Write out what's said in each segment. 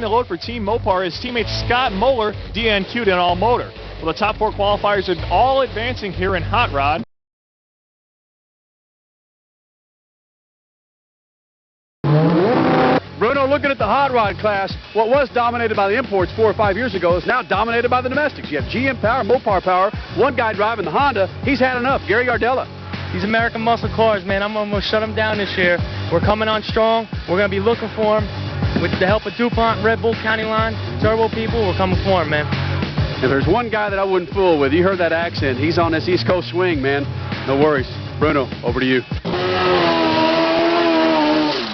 The load for Team Mopar, his teammate Scott Moeller DNQ'd in all motor. Well, the top 4 qualifiers are all advancing here in Hotrod. Bruno, looking at the hot rod class, what was dominated by the imports 4 or 5 years ago is now dominated by the domestics. You have GM power, Mopar power, one guy driving the Honda. He's had enough. Gary Gardella. These American muscle cars, man, I'm going to shut them down this year. We're coming on strong. We're going to be looking for them. With the help of DuPont, Red Bull, County Line, Turbo people, we're coming for them, man. If there's one guy that I wouldn't fool with, you heard that accent. He's on this East Coast swing, man. No worries. Bruno, over to you.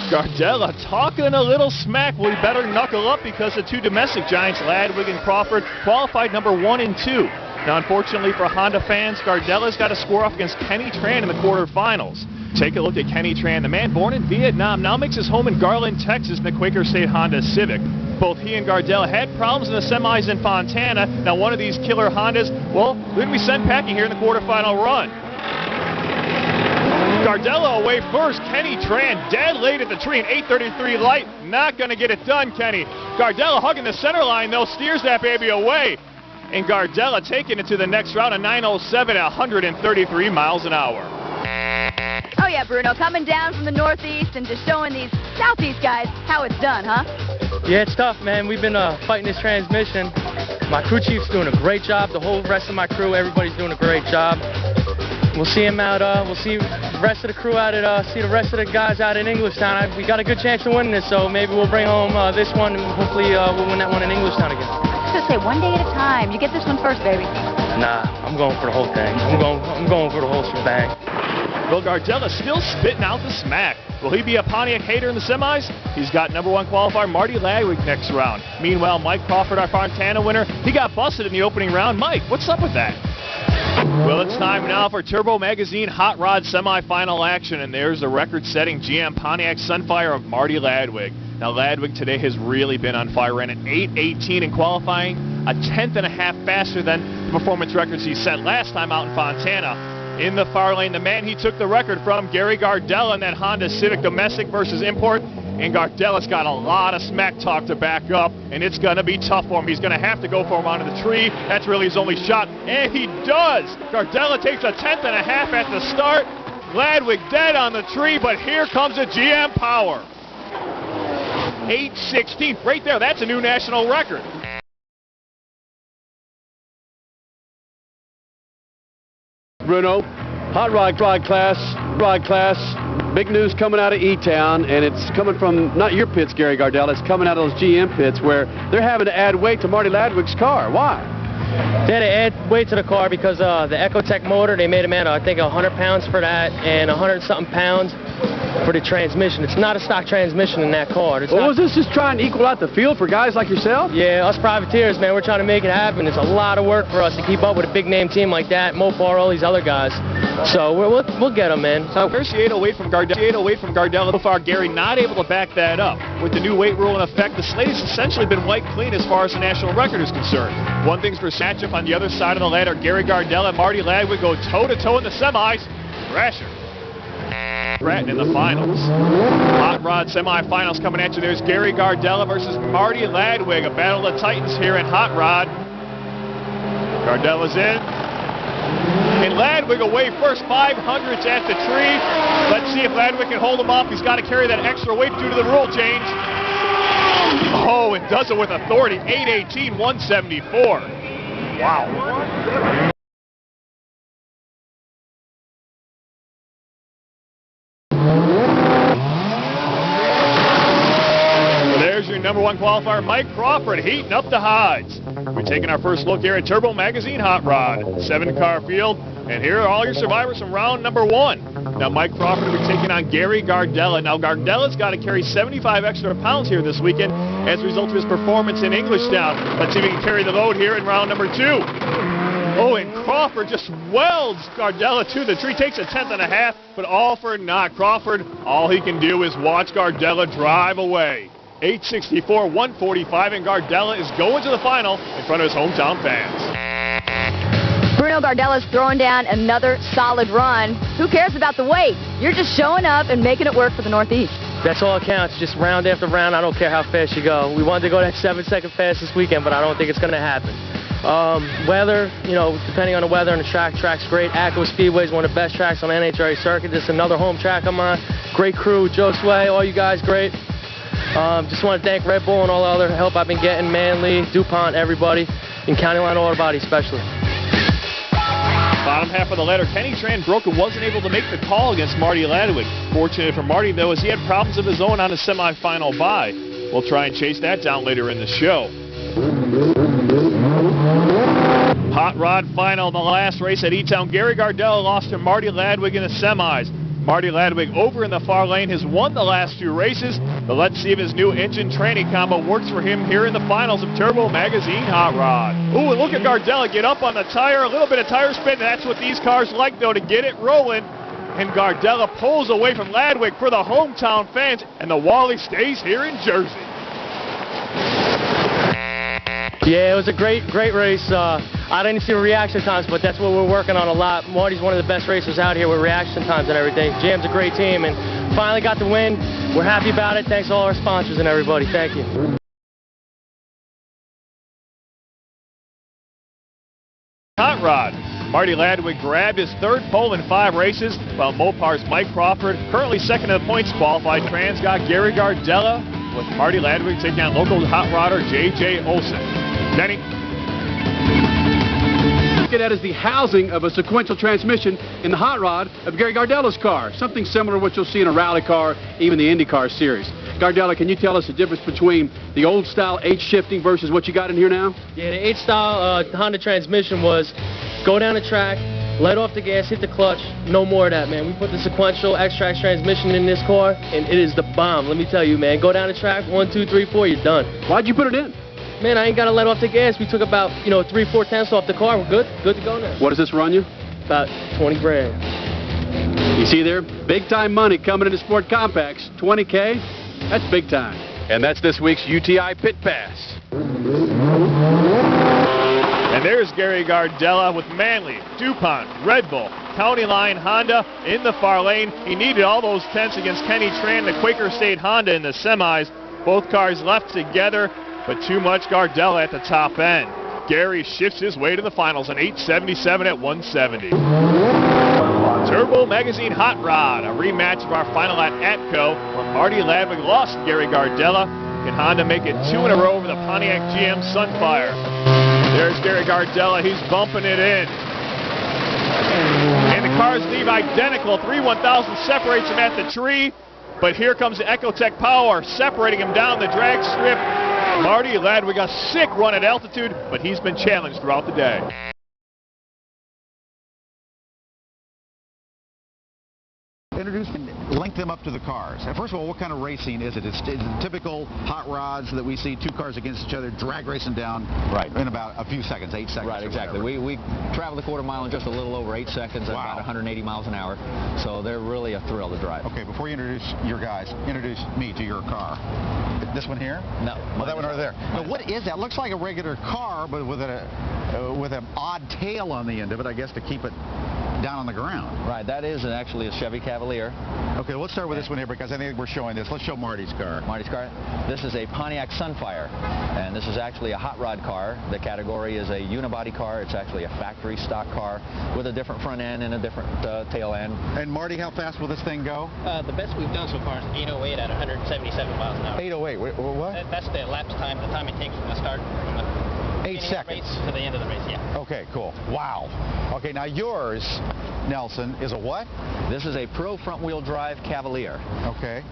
Gardella talking a little smack. Well, he better knuckle up because the 2 domestic giants, Ladwig and Crawford, qualified number 1 and 2. Now, unfortunately for Honda fans, Gardella's got to score off against Kenny Tran in the quarterfinals. Take a look at Kenny Tran, the man born in Vietnam, now makes his home in Garland, Texas in the Quaker State Honda Civic. Both he and Gardella had problems in the semis in Fontana. Now, one of these killer Hondas, well, they're going to be sent packing here in the quarterfinal run. Gardella away first. Kenny Tran dead late at the tree, an 8:33 light. Not going to get it done, Kenny. Gardella hugging the center line, though, steers that baby away. And Gardella taking it to the next round, a 9:07 at 133 miles an hour. Oh yeah, Bruno, coming down from the Northeast and just showing these Southeast guys how it's done, huh? Yeah, it's tough, man. We've been fighting this transmission. My crew chief's doing a great job. The whole rest of my crew, everybody's doing a great job. We'll see him out. We'll see the rest of the crew out at. See the rest of the guys out in Englishtown. We got a good chance of winning this, so maybe we'll bring home this one, and hopefully we'll win that one in Englishtown again. I was gonna say 1 day at a time. You get this one first, baby. Nah, I'm going for the whole thing. I'm going for the whole shebang. Well, Gardella still spitting out the smack. Will he be a Pontiac hater in the semis? He's got number 1 qualifier Marty Ladwig next round. Meanwhile, Mike Crawford, our Fontana winner, he got busted in the opening round. Mike, what's up with that? Well, it's time now for Turbo Magazine Hot Rod semifinal action, and there's the record-setting GM Pontiac Sunfire of Marty Ladwig. Now, Ladwig today has really been on fire, ran an 8:18 in qualifying, a 1/10.5 faster than the performance records he set last time out in Fontana. In the far lane, the man he took the record from, Gary Gardella, in that Honda Civic domestic versus import. And Gardella's got a lot of smack talk to back up, and it's going to be tough for him. He's going to have to go for him onto the tree. That's really his only shot, and he does. Gardella takes a 1/10.5 at the start. Ladwig dead on the tree, but here comes a GM power. 8:16, right there. That's a new national record. Bruno, hot rod class. Big news coming out of E-Town, and it's coming from not your pits, Gary Gardella. It's coming out of those GM pits where they're having to add weight to Marty Ladwig's car. Why? They had to add weight to the car because the Ecotech motor, they made him add, I think, 100 pounds for that and 100-something pounds for the transmission. It's not a stock transmission in that car. Was this just trying to equal out the field for guys like yourself? Yeah, us privateers, man, we're trying to make it happen. It's a lot of work for us to keep up with a big-name team like that, Mopar, all these other guys. So we'll get them, man. So there's the 808 from Gardella. So far, Gary not able to back that up. With the new weight rule in effect, the slate has essentially been wiped clean as far as the national record is concerned. One thing's for matchup on the other side of the ladder. Gary Gardella and Marty Ladwig go toe-to-toe in the semis. Thrasher. Stratton in the finals. Hot Rod semifinals coming at you. There's Gary Gardella versus Marty Ladwig. A battle of the Titans here in Hot Rod. Gardella's in. And Ladwig away first, 500s at the tree. Let's see if Ladwig can hold him off. He's got to carry that extra weight due to the rule change. Oh, and does it with authority. 8:18, 174. Wow. There's your number 1 qualifier, Mike Crawford, heating up the hides. We're taking our first look here at Turbo Magazine Hot Rod. 7-car field, and here are all your survivors from round number 1. Now, Mike Crawford will be taking on Gary Gardella. Now, Gardella's got to carry 75 extra pounds here this weekend as a result of his performance in Englishtown. Let's see if he can carry the load here in round number 2. Oh, and Crawford just welds Gardella to the tree. Takes a 1/10.5, but all for naught. Crawford, all he can do is watch Gardella drive away. 8:64, 145, and Gardella is going to the final in front of his hometown fans. Bruno Gardella's throwing down another solid run. Who cares about the weight? You're just showing up and making it work for the Northeast. That's all that counts. Just round after round. I don't care how fast you go. We wanted to go that 7-second fast this weekend, but I don't think it's going to happen. Weather, you know, depending on the weather and the track's great. Aqua Speedway is one of the best tracks on the NHRA circuit. This is another home track I'm on. Great crew, Joe Sway, all you guys great. Just want to thank Red Bull and all the other help I've been getting, Manley, DuPont, everybody, and County Line Auto Body especially. Bottom half of the ladder, Kenny Tran broke and wasn't able to make the call against Marty Ladwig. Fortunate for Marty, though, as he had problems of his own on his semifinal bye. We'll try and chase that down later in the show. Hot Rod final, the last race at E-Town. Gary Gardella lost to Marty Ladwig in the semis. Marty Ladwig over in the far lane has won the last 2 races, but let's see if his new engine tranny combo works for him here in the finals of Turbo Magazine Hot Rod. Ooh, and look at Gardella get up on the tire, a little bit of tire spin. That's what these cars like, though, to get it rolling. And Gardella pulls away from Ladwig for the hometown fans, and the Wally stays here in Jersey. Yeah, it was a great race. I didn't see the reaction times, but that's what we're working on a lot. Marty's one of the best racers out here with reaction times and everything. Jam's a great team, and finally got the win. We're happy about it. Thanks to all our sponsors and everybody. Thank you. Hot Rod. Marty Ladwig grabbed his 3rd pole in 5 races, while Mopar's Mike Crawford, currently 2nd in the points qualified, Trans got Gary Gardella, with Marty Ladwig taking on local hot rodder J.J. Olson. Denny. Look at that as the housing of a sequential transmission in the hot rod of Gary Gardella's car. Something similar to what you'll see in a rally car, even the IndyCar series. Gardella, can you tell us the difference between the old style H shifting versus what you got in here now? Yeah, the H style Honda transmission was go down the track, let off the gas, hit the clutch, no more of that, man. We put the sequential X-Trax transmission in this car, and it is the bomb. Let me tell you, man. Go down the track, 1, 2, 3, 4, you're done. Why'd you put it in? Man, I ain't got to let off the gas. We took about, 3/4 tenths off the car. We're good to go now. What does this run you? About 20 grand. You see there, big time money coming into Sport Compacts. 20K, that's big time. And that's this week's UTI Pit Pass. And there's Gary Gardella with Manley, DuPont, Red Bull, County Line Honda in the far lane. He needed all those tenths against Kenny Tran, the Quaker State Honda in the semis. Both cars left together, but too much Gardella at the top end. Gary shifts his way to the finals, an 877 at 170. Turbo Magazine Hot Rod, a rematch of our final at Atco, where Marty Ladwig lost to Gary Gardella. Can Honda make it 2 in a row over the Pontiac GM Sunfire? There's Gary Gardella, he's bumping it in. And the cars leave identical. 3/1000 separates him at the tree, but here comes the Ecotech Power separating him down the drag strip. Marty Ladwig, a sick run at altitude, but he's been challenged throughout the day. Introduce and link them up to the cars. First of all, what kind of racing is it? It's typical hot rods that we see 2 cars against each other, drag racing down in about a few seconds, 8 seconds. Right, exactly. We travel the quarter mile in just a little over 8 seconds at about 180 miles an hour. So they're really a thrill to drive. Okay, before you introduce your guys, introduce me to your car. This one here? No. Well, that one over there. Now, what is that? Looks like a regular car, but with an odd tail on the end of it, I guess, to keep it down on the ground. Right, that is actually a Chevy Cavalier. Okay, let's start with this one here because I think we're showing this. Let's show Marty's car. Marty's car. This is a Pontiac Sunfire, and this is actually a hot rod car. The category is a unibody car. It's actually a factory stock car with a different front end and a different tail end. And Marty, how fast will this thing go? The best we've done so far is 808 at 177 miles an hour. 808. What? That's the elapsed time, the time it takes from the start from the 8 seconds to the end of the race. Yeah. Okay, cool. Wow. Okay, now yours, Nelson, is a what? This is a Pro front-wheel drive Cavalier. Okay.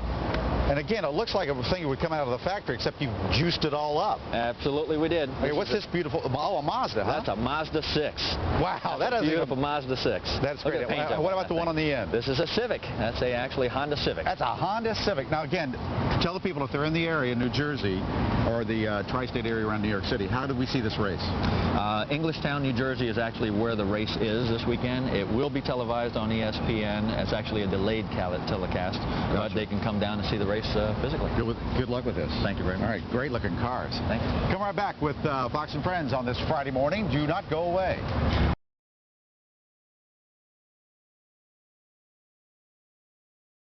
And again, it looks like a thing that would come out of the factory, except you juiced it all up. Absolutely, we did. Okay, what's this beautiful? Oh, a Mazda, huh? That's a Mazda 6. Wow, that's a beautiful Mazda 6. That's great. What about the one on the end? This is a Civic. That's actually Honda Civic. That's a Honda Civic. Now, again, tell the people if they're in the area, in New Jersey, or the tri-state area around New York City, how did we see this race? Englishtown, New Jersey is actually where the race is this weekend. It will be televised on ESPN. It's actually a delayed telecast, but they can come down and see the race physically. Good luck with this. Thank you very much. All right, great looking cars. Thank you. Come right back with Fox and Friends on this Friday morning. Do not go away.